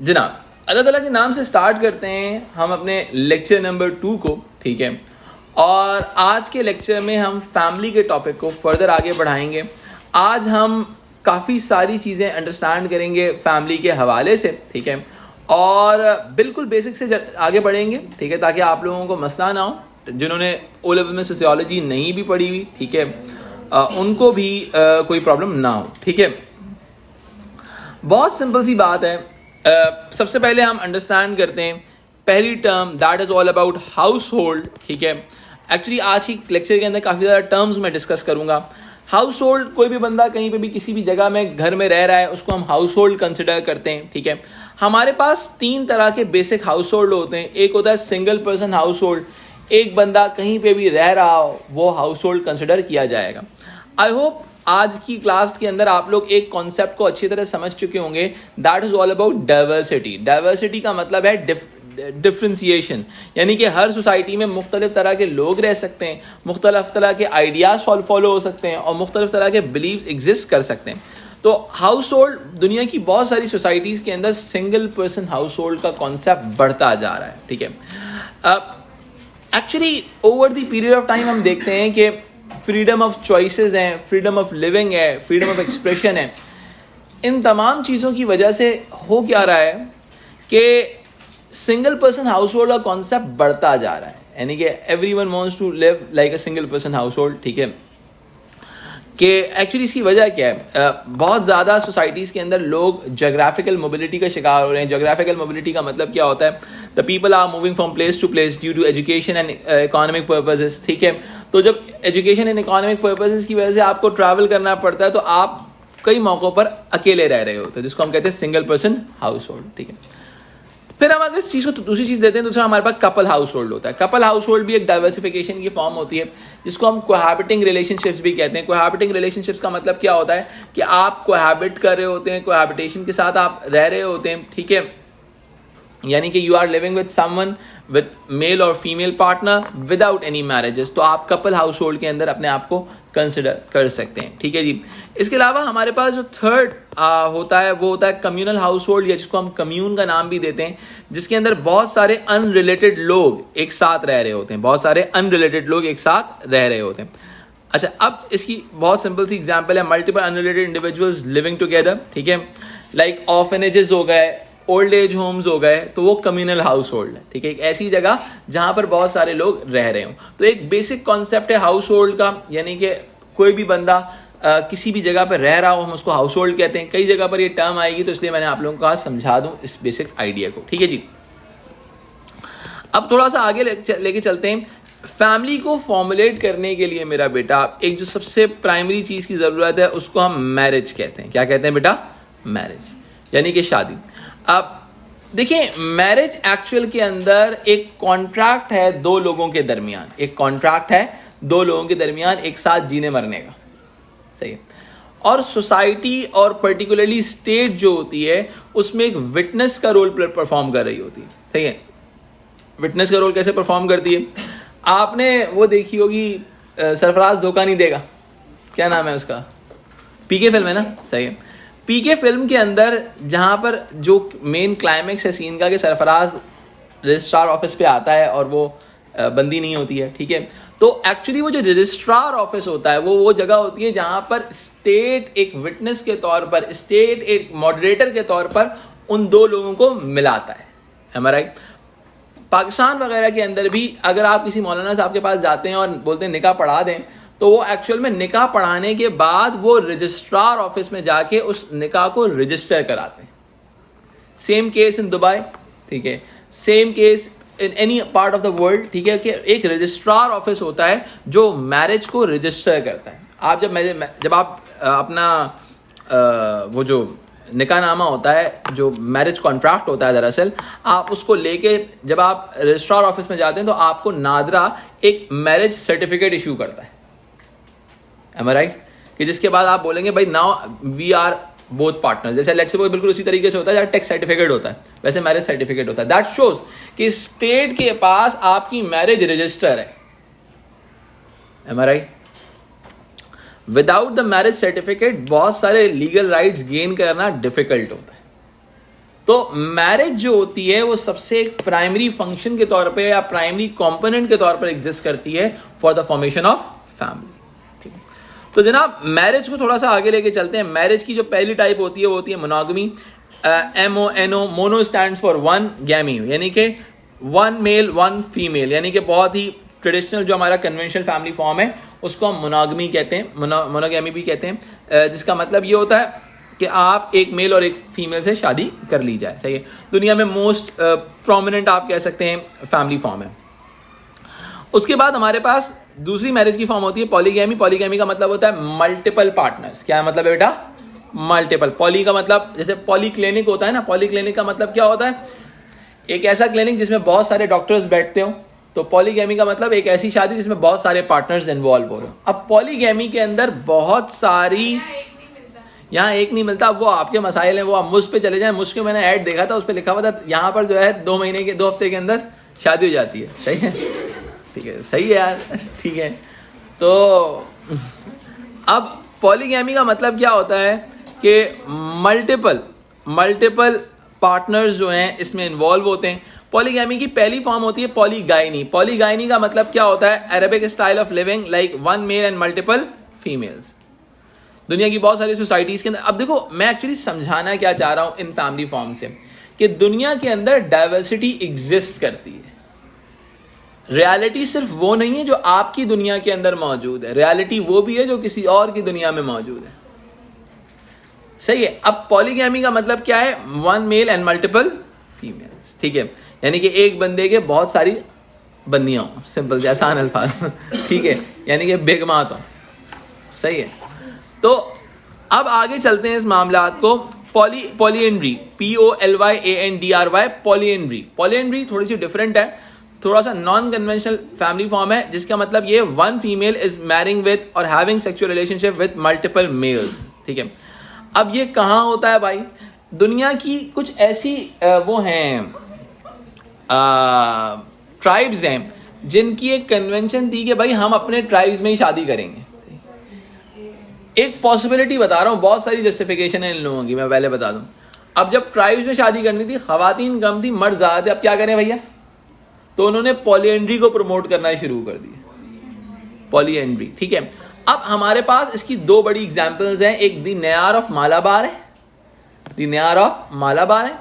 जनाब, अल्लाह ताला के नाम से स्टार्ट करते हैं हम अपने लेक्चर नंबर 2 को, ठीक है। और आज के लेक्चर में हम फैमिली के टॉपिक को फर्दर आगे बढ़ाएंगे। आज हम काफ़ी सारी चीज़ें अंडरस्टैंड करेंगे फैमिली के हवाले से, ठीक है। और बिल्कुल बेसिक से आगे बढ़ेंगे, ठीक है, ताकि आप लोगों को मसला ना हो। जिन्होंने ओ लेवल में सोशियोलॉजी नहीं भी पढ़ी हुई, ठीक है, उनको भी कोई प्रॉब्लम ना हो, ठीक है। बहुत सिंपल सी बात है। सबसे पहले हम अंडरस्टैंड करते हैं पहली term, that is all about house hold, ठीक है। एक्चुअली आज की लेक्चर के अंदर काफ़ी ज़्यादा टर्म्स मैं डिस्कस करूंगा। हाउस होल्ड, कोई भी बंदा कहीं पे भी किसी भी जगह में घर में रह रहा है, उसको हम हाउस होल्ड कंसिडर करते हैं, ठीक है। हमारे पास 3 तरह के बेसिक हाउस होल्ड होते हैं। एक होता है सिंगल पर्सन हाउस होल्ड, एक बंदा कहीं पे भी रह रहा हो वो हाउस होल्ड कंसिडर किया जाएगा। आई होप आज की क्लास के अंदर आप लोग एक कॉन्सेप्ट को अच्छी तरह समझ चुके होंगे, that is all about diversity. Diversity का मतलब है डिफ्रेंसिएशन, यानी कि हर सोसाइटी में मुख्तलिफ तरह के लोग रह सकते हैं, मुख्तलिफ तरह के आइडियाज फॉलो हो सकते हैं और मुख्तलिफ तरह के बिलीव्स एग्जिस्ट कर सकते हैं। तो हाउस होल्ड, दुनिया की बहुत सारी सोसाइटीज के अंदर सिंगल पर्सन हाउस होल्ड का कॉन्सेप्ट बढ़ता जा रहा है, ठीक है। Actually over the period of time हम देखते हैं कि फ्रीडम ऑफ चॉइसेस हैं, फ्रीडम ऑफ लिविंग है, फ्रीडम ऑफ एक्सप्रेशन है। इन तमाम चीज़ों की वजह से हो क्या रहा है कि सिंगल पर्सन हाउस होल्ड का कॉन्सेप्ट बढ़ता जा रहा है, यानी कि everyone wants to live like a single person household, ठीक है। कि एक्चुअली इसकी वजह क्या है, बहुत ज़्यादा सोसाइटीज़ के अंदर लोग जोग्राफिकल मोबिलिटी का शिकार हो रहे हैं। जोग्राफिकल मोबिलिटी का मतलब क्या होता है, the people are moving from place to place due to education and economic purposes, ठीक है। तो जब एजुकेशन एंड इकोनॉमिक पर्पसेस की वजह से आपको ट्रैवल करना पड़ता है तो आप कई मौक़ों पर अकेले रह रहे होते हैं, जिसको हम कहते हैं सिंगल पर्सन हाउस होल्ड, ठीक है। फिर हम अगर इस चीज़ को दूसरी चीज़ देते हैं, दूसरा हमारे पास कपल हाउस होल्ड होता है। कपल हाउस होल्ड भी एक डाइवर्सिफिकेशन की फॉर्म होती है, जिसको हम कोहैबिटिंग रिलेशनशिप्स भी कहते हैं। कोहैबिटिंग रिलेशनशिप्स का मतलब क्या होता है कि आप कोहैबिट कर रहे होते हैं, कोहैबिटेशन के साथ आप रह रहे होते हैं, ठीक है। यानी कि you are living with someone with male और female partner without any marriages, तो आप कपल हाउस होल्ड के अंदर अपने आप को कंसिडर कर सकते हैं, ठीक है जी। इसके अलावा हमारे पास जो थर्ड होता है वो होता है कम्युनल हाउस होल्ड, या जिसको हम कम्यून का नाम भी देते हैं, जिसके अंदर बहुत सारे अनरिलेटेड लोग एक साथ रह रहे होते हैं, बहुत सारे अनरिलेटेड लोग एक साथ रह रहे होते हैं। अच्छा, अब इसकी बहुत सिंपल सी एग्जांपल है multiple unrelated individuals living together, ठीक है। लाइक ऑर्फनेजेस हो गए, ओल्ड एज होम्स हो गए, तो वो कम्युनल हाउस होल्ड है, ठीक है। एक ऐसी जगह जहां पर बहुत सारे लोग रह रहे हों। तो एक बेसिक कॉन्सेप्ट है हाउस होल्ड का, यानी कि कोई भी बंदा किसी भी जगह पर रह रहा हो हम उसको हाउस होल्ड कहते हैं। कई जगह पर ये टर्म आएगी, तो इसलिए मैंने आप लोगों को आज समझा दूं इस बेसिक आइडिया को, ठीक है जी। अब थोड़ा सा आगे लेके चलते हैं। फैमिली को फॉर्मुलेट करने के लिए मेरा बेटा एक जो सबसे प्राइमरी चीज की जरूरत है उसको हम मैरिज कहते हैं। क्या कहते हैं बेटा? मैरिज, यानी कि शादी। अब देखिए, मैरिज एक्चुअल के अंदर एक कॉन्ट्रैक्ट है दो लोगों के दरमियान, एक कॉन्ट्रैक्ट है दो लोगों के दरमियान एक साथ जीने मरने का, सही है। और सोसाइटी और पर्टिकुलरली स्टेट जो होती है उसमें एक विटनेस का रोल परफॉर्म कर रही होती है, सही है। विटनेस का रोल कैसे परफॉर्म करती है? आपने वो देखी होगी सरफराज धोखा नहीं देगा, क्या नाम है उसका, पीके फिल्म है ना, सही है। पीके फिल्म के अंदर जहां पर जो मेन क्लाइमेक्स है सीन का कि सरफराज रजिस्ट्रार ऑफिस पे आता है और वो बंदी नहीं होती है, ठीक है। तो एक्चुअली वो जो रजिस्ट्रार ऑफिस होता है वो जगह होती है जहां पर स्टेट एक विटनेस के तौर पर, स्टेट एक मॉडरेटर के तौर पर उन दो लोगों को मिलाता है। Am I right? पाकिस्तान वगैरह के अंदर भी अगर आप किसी मौलाना साहब के पास जाते हैं और बोलते हैं निकाह पढ़ा दें, तो वो एक्चुअल में निकाह पढ़ाने के बाद वो रजिस्ट्रार ऑफिस में जाके उस निकाह को रजिस्टर कराते हैं। सेम केस इन दुबई, ठीक है, same case in any part of the world, ठीक है, कि एक रजिस्ट्रार ऑफिस होता है जो मैरिज को रजिस्टर करता है। आप जब आप अपना वो जो निकाहनामा होता है, जो मैरिज कॉन्ट्रैक्ट होता है, दरअसल आप उसको लेके जब आप रजिस्ट्रार ऑफिस में जाते हैं तो आपको नादरा एक मैरिज सर्टिफिकेट इशू करता है, am I right? कि जिसके बाद आप बोलेंगे भाई now we are both partners. जैसे लेट्स सपोज बिल्कुल उसी तरीके से होता है जैसे टैक्स सर्टिफिकेट होता है, वैसे मैरिज सर्टिफिकेट होता है। दैट शोज कि स्टेट के पास आपकी मैरिज रजिस्टर है, am I right? Without the marriage certificate बहुत सारे लीगल राइट्स गेन करना डिफिकल्ट होता है। तो मैरिज जो होती है वो सबसे एक प्राइमरी फंक्शन के तौर पे या प्राइमरी कंपोनेंट के तौर पर एग्जिस्ट करती है for the formation of family. तो जनाब मैरिज को थोड़ा सा आगे लेके चलते हैं। मैरिज की जो पहली टाइप होती है वो होती है monogamy. MONO, mono stands for one, gamy यानी कि वन मेल वन फीमेल, यानी कि बहुत ही ट्रेडिशनल जो हमारा कन्वेंशनल फैमिली फॉर्म है उसको हम मोनोगमी कहते हैं, मोनोगैमी भी कहते हैं, जिसका मतलब ये होता है कि आप एक मेल और एक फीमेल से शादी कर ली जाए। सही है। दुनिया में मोस्ट प्रोमिनेंट आप कह सकते हैं फैमिली फॉर्म है। उसके बाद हमारे पास दूसरी मैरिज की फॉर्म होती है पॉलीगैमी। पॉलीगैमी का मतलब होता है मल्टीपल पार्टनर्स। क्या मतलब है बेटा? मल्टीपल। पॉली का मतलब जैसे पॉली क्लिनिक होता है ना, पॉली क्लिनिक का मतलब क्या होता है? एक ऐसा क्लिनिक जिसमें बहुत सारे डॉक्टर्स बैठते हो। तो पॉलीगैमी का मतलब एक ऐसी शादी जिसमें बहुत सारे पार्टनर्स इन्वॉल्व हो रहे हो। अब पॉलीगैमी के अंदर बहुत सारी, यहाँ एक नहीं मिलता, वो आपके मसाइल हैं, वो आप मुझ पे चले जाएं। मुझ के मैंने ऐड देखा था, उस पर लिखा हुआ था यहाँ पर जो है 2 हफ्ते के अंदर शादी हो जाती है। सही है, ठीक है, सही है यार, ठीक है। तो अब पॉलीगैमी का मतलब क्या होता है कि मल्टीपल पार्टनर्स जो हैं इसमें इन्वॉल्व होते हैं। पॉलीगैमी की पहली फॉर्म होती है पॉलीगाइनी। पॉलीगाइनी का मतलब क्या होता है? Arabic style of living like one male and multiple females. दुनिया की बहुत सारी सोसाइटीज के अंदर, अब देखो मैं एक्चुअली समझाना क्या चाह रहा हूं इन फैमिली फॉर्म से, कि दुनिया के अंदर डाइवर्सिटी एग्जिस्ट करती है। रियलिटी सिर्फ वो नहीं है जो आपकी दुनिया के अंदर मौजूद है, रियलिटी वो भी है जो किसी और की दुनिया में मौजूद है। सही है। अब पॉलीगैमी का मतलब क्या है? One male and multiple females. ठीक है, यानी कि एक बंदे के बहुत सारी बंदियां हो, सिंपल आसान अल्फाज। ठीक है, यानी कि बेगमात हो। सही है। तो अब आगे चलते हैं इस मामलात को। Polyandry, POLYANDRY, polyandry. पॉलीएंड्री थोड़ी सी डिफरेंट है, थोड़ा सा नॉन कन्वेंशनल फैमिली फॉर्म है, जिसका मतलब ये one female is marrying with और having sexual relationship with multiple males. ठीक है। अब ये कहाँ होता है भाई? दुनिया की कुछ ऐसी वो हैं ट्राइब्स हैं जिनकी एक कन्वेंशन थी कि भाई हम अपने ट्राइब्स में ही शादी करेंगे। एक पॉसिबिलिटी बता रहा हूं, बहुत सारी जस्टिफिकेशन है इन लोगों की, मैं पहले बता दूं। अब जब ट्राइब्स में शादी करनी थी, खवातीन कम थी, मर्द ज्यादा थे, अब क्या करें भैया? तो उन्होंने पॉलीएंड्री को प्रमोट करना शुरू कर दिया, पॉलीएंड्री। ठीक है। अब हमारे पास इसकी दो बड़ी एग्जांपल्स हैं। एक दी नयार ऑफ मालाबार है, दी नयार ऑफ मालाबार है,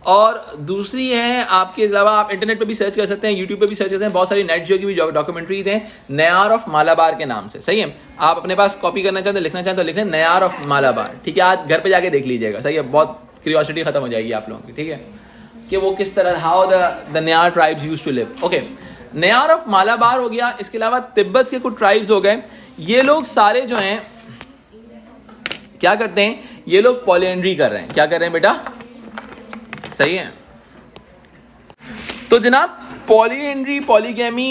और दूसरी है आपके अलावा आप इंटरनेट पे भी सर्च कर सकते हैं, यूट्यूब पे भी सर्च कर सकते हैं, बहुत सारी नेट जियो की भी डॉक्यूमेंट्रीज हैं नयार ऑफ मालाबार के नाम से। सही है। आप अपने पास कॉपी करना चाहते हो, लिखना चाहते हो, लिख लें नयार ऑफ मालाबार। ठीक है, आज घर पे जाके देख लीजिएगा। सही है, बहुत क्यूरियोसिटी खत्म हो जाएगी आप लोगों की। ठीक है, कि वो किस तरह, how the Nayar tribes used to live. Okay, Nayar of Malabar हो गया। इसके अलावा तिब्बत के कुछ ट्राइब्स हो गए। ये लोग सारे जो हैं क्या करते हैं? ये लोग पॉलीएंड्री कर रहे हैं। क्या कर रहे हैं बेटा? सही है। तो जनाब पॉलीएंड्री, पॉलीगैमी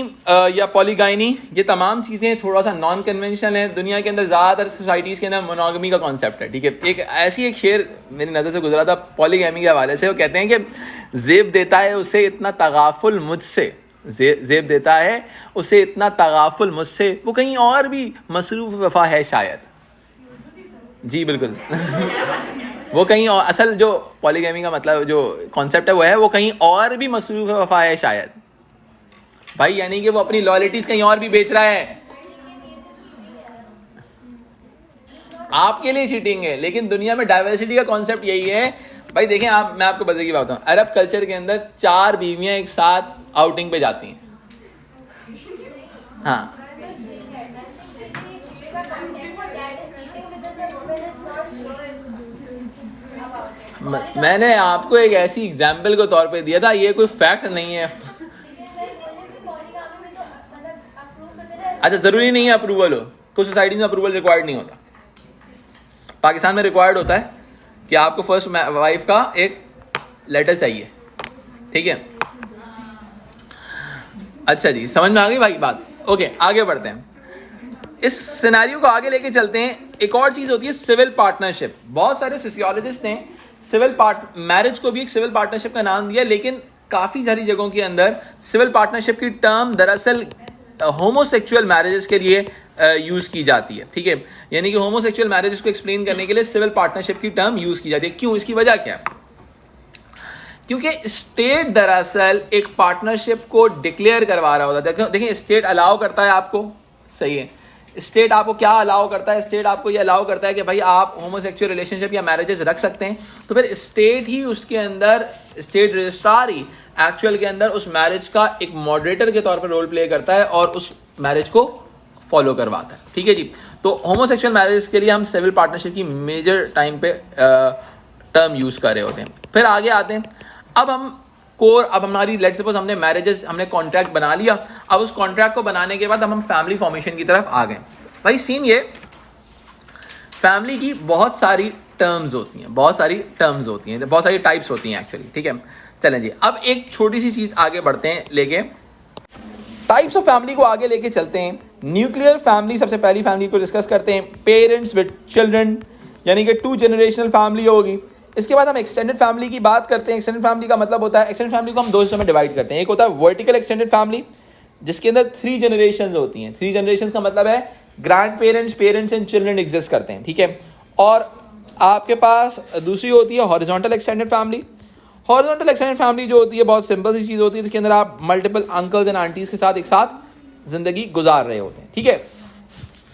या पॉलीगाइनी, ये तमाम चीजें थोड़ा सा नॉन कन्वेंशनल है। दुनिया के अंदर ज्यादातर सोसाइटीज के अंदर मोनोगमी का कॉन्सेप्ट है। ठीक है। एक शेर मेरी नजर से गुजरा था पॉलीगैमी के हवाले से। वो कहते हैं कि जेब देता है उसे इतना तगाफुल मुझसे, जेब देता है उसे इतना तगाफुल मुझसे, वो कहीं और भी मसरूफ वफा है शायद। जी बिल्कुल। वो कहीं और, असल जो पॉलीगैमी का मतलब जो कॉन्सेप्ट है वो है वो कहीं और भी मसरूफ वफा है शायद। भाई यानी कि वो अपनी लॉयल्टीज कहीं और भी बेच रहा है। आपके लिए चीटिंग है, लेकिन दुनिया में डाइवर्सिटी का कॉन्सेप्ट यही है। भाई देखें आप, मैं आपको बदल की बात बताऊं, अरब कल्चर के अंदर 4 बीवियां एक साथ आउटिंग पे जाती हैं। हाँ, मैंने आपको एक ऐसी एग्जाम्पल के तौर पे दिया था, ये कोई फैक्ट नहीं है। अच्छा, जरूरी नहीं है अप्रूवल हो, कुछ सोसाइटीज में अप्रूवल रिक्वायर्ड नहीं होता। पाकिस्तान में रिक्वायर्ड होता है कि आपको फर्स्ट वाइफ का एक लेटर चाहिए। ठीक है, अच्छा जी, समझ में आ गई भाई बात। ओके, आगे बढ़ते हैं, इस सिनेरियो को आगे लेके चलते हैं। एक और चीज होती है सिविल पार्टनरशिप। बहुत सारे सोशियोलॉजिस्ट ने मैरिज को भी एक सिविल पार्टनरशिप का नाम दिया, लेकिन काफी सारी जगहों के अंदर सिविल पार्टनरशिप की टर्म दरअसल होमोसेक्सुअल मैरिजेस के लिए यूज की जाती है। ठीक है, यानी कि होमोसेक्सुअल मैरिजेस को एक्सप्लेन करने के लिए सिविल पार्टनरशिप की टर्म यूज की जाती है। क्यों? इसकी वजह क्या है? क्योंकि स्टेट दरअसल एक पार्टनरशिप को डिक्लेयर करवा रहा होता है। देखिए स्टेट अलाउ करता है आपको, सही है, स्टेट आपको क्या अलाउ करता है, स्टेट आपको ये अलाउ करता है कि भाई आप होमोसेक्सुअल रिलेशनशिप या मैरिजेस रख सकते हैं, तो फिर स्टेट ही उसके अंदर, स्टेट रजिस्ट्रार ही एक्चुअल के अंदर उस मैरिज का एक मॉडरेटर के तौर पर रोल प्ले करता है और उस मैरिज को फॉलो करवाता है। ठीक है जी। तो होमोसेक्सुअल मैरिज के लिए हम सिविल पार्टनरशिप की मेजर टाइम पे टर्म यूज कर रहे होते हैं। फिर आगे आते हैं, अब हमारी लेट्स सपोज हमने मैरिजेस, हमने कॉन्ट्रैक्ट बना लिया। अब उस कॉन्ट्रैक्ट को बनाने के बाद हम फैमिली फॉर्मेशन की तरफ आ गए। भाई सीन ये, फैमिली की बहुत सारी टर्म्स होती हैं, बहुत सारी टाइप्स होती हैं एक्चुअली। ठीक है, चलें जी, अब एक छोटी सी चीज आगे बढ़ते हैं, लेके टाइप्स ऑफ फैमिली को आगे लेके चलते हैं। न्यूक्लियर फैमिली, सबसे पहली फैमिली को डिस्कस करते हैं, पेरेंट्स विद चिल्ड्रन, यानी कि 2 जनरेशनल फैमिली होगी। इसके बाद हम एक्सटेंडेड फैमिली की बात करते हैं। एक्सटेंडेड फैमिली का मतलब होता है, एक्सटेंडेड फैमिली को हम 2 हिस्सों में डिवाइड करते हैं। एक होता है वर्टिकल एक्सटेंडेड फैमिली, जिसके अंदर 3 जनरेशंस होती हैं। 3 जनरेशंस का मतलब है grand parents, parents and children exist करते हैं। ठीक है, और आपके पास दूसरी होती है horizontal extended family. Horizontal extended family जो होती है बहुत सिंपल सी चीज होती है, जिसके अंदर आप मल्टीपल अंकल्स एंड आंटीज के साथ एक साथ जिंदगी गुजार रहे होते हैं। ठीक है,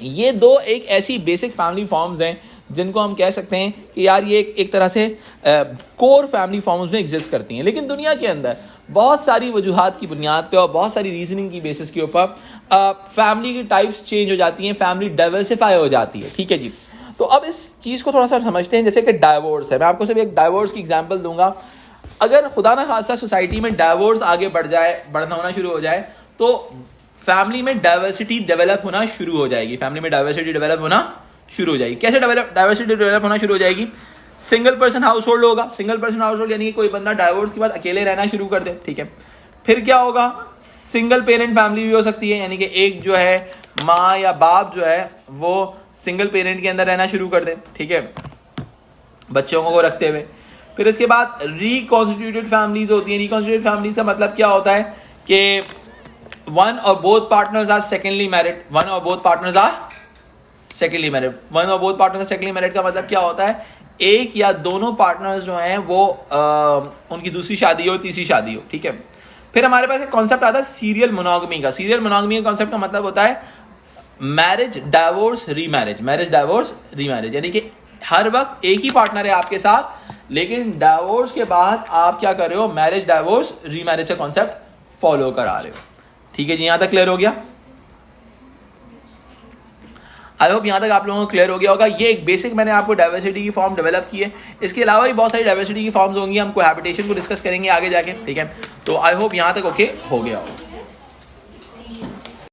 ये 2 एक ऐसी बेसिक फैमिली फॉर्म्स हैं जिनको हम कह सकते हैं कि यार ये एक तरह से कोर फैमिली फॉर्म्स में एग्जिस्ट करती हैं। लेकिन दुनिया के अंदर बहुत सारी वजूहात की बुनियाद पे और बहुत सारी रीजनिंग की बेसिस के ऊपर फैमिली की टाइप्स चेंज हो जाती हैं, फैमिली डाइवर्सिफाई हो जाती है। ठीक है जी, तो अब इस चीज़ को थोड़ा सा समझते हैं। जैसे कि डाइवोर्स है, मैं आपको सिर्फ एक डाइवोर्स की एग्जाम्पल दूंगा। अगर खुदा ना खासा सोसाइटी में डाइवोर्स आगे बढ़ना होना शुरू हो जाए, तो फैमिली में डाइवर्सिटी डेवलप होना शुरू हो जाएगी। फैमिली में डाइवर्सिटी डेवलप होना शुरू हो जाएगी। कैसे डाइवर्सिटी डेवलप होना शुरू हो जाएगी? सिंगल पर्सन हाउस होल्ड होगा। सिंगल पर्सन हाउस होल्ड यानी कि कोई बंदा डाइवोर्स के बाद अकेले रहना शुरू कर दे। ठीक है, फिर क्या होगा? सिंगल पेरेंट फैमिली भी हो सकती है, यानी कि एक जो है माँ या बाप जो है वो सिंगल पेरेंट के अंदर रहना शुरू कर दे। ठीक है, बच्चों को रखते हुए। फिर इसके बाद रिकॉन्स्टिट्यूटेड फैमिलीज होती हैं। रिकॉन्स्टिट्यूटेड फैमिलीज का मतलब क्या होता है कि वन और both partners are secondly married. One और both partners are secondly married का मतलब क्या होता है? एक या दोनों पार्टनर्स जो हैं वो उनकी दूसरी शादी हो, तीसरी शादी हो। ठीक है, फिर हमारे पास एक कॉन्सेप्ट आता है सीरियल मोनोगमी का। सीरियल मोनोगमी का कॉन्सेप्ट का मतलब होता है marriage divorce remarriage. Marriage divorce remarriage यानी कि हर वक्त एक ही पार्टनर है आपके साथ, लेकिन डाइवोर्स के बाद आप क्या कर रहे हो? मैरिज डाइवोर्स रीमैरिज का कॉन्सेप्ट फॉलो करा रहे हो। ठीक है जी, यहां तक क्लियर हो गया? आई होप यहां तक आप लोगों को क्लियर हो गया होगा। ये एक बेसिक मैंने आपको डाइवर्सिटी की फॉर्म डेवलप की है। इसके अलावा भी बहुत सारी डाइवर्सिटी की फॉर्म्स होंगी, हम कोहैबिटेशन को डिस्कस करेंगे आगे जाके। ठीक है, तो आई होप यहां तक ओके हो गया होगा।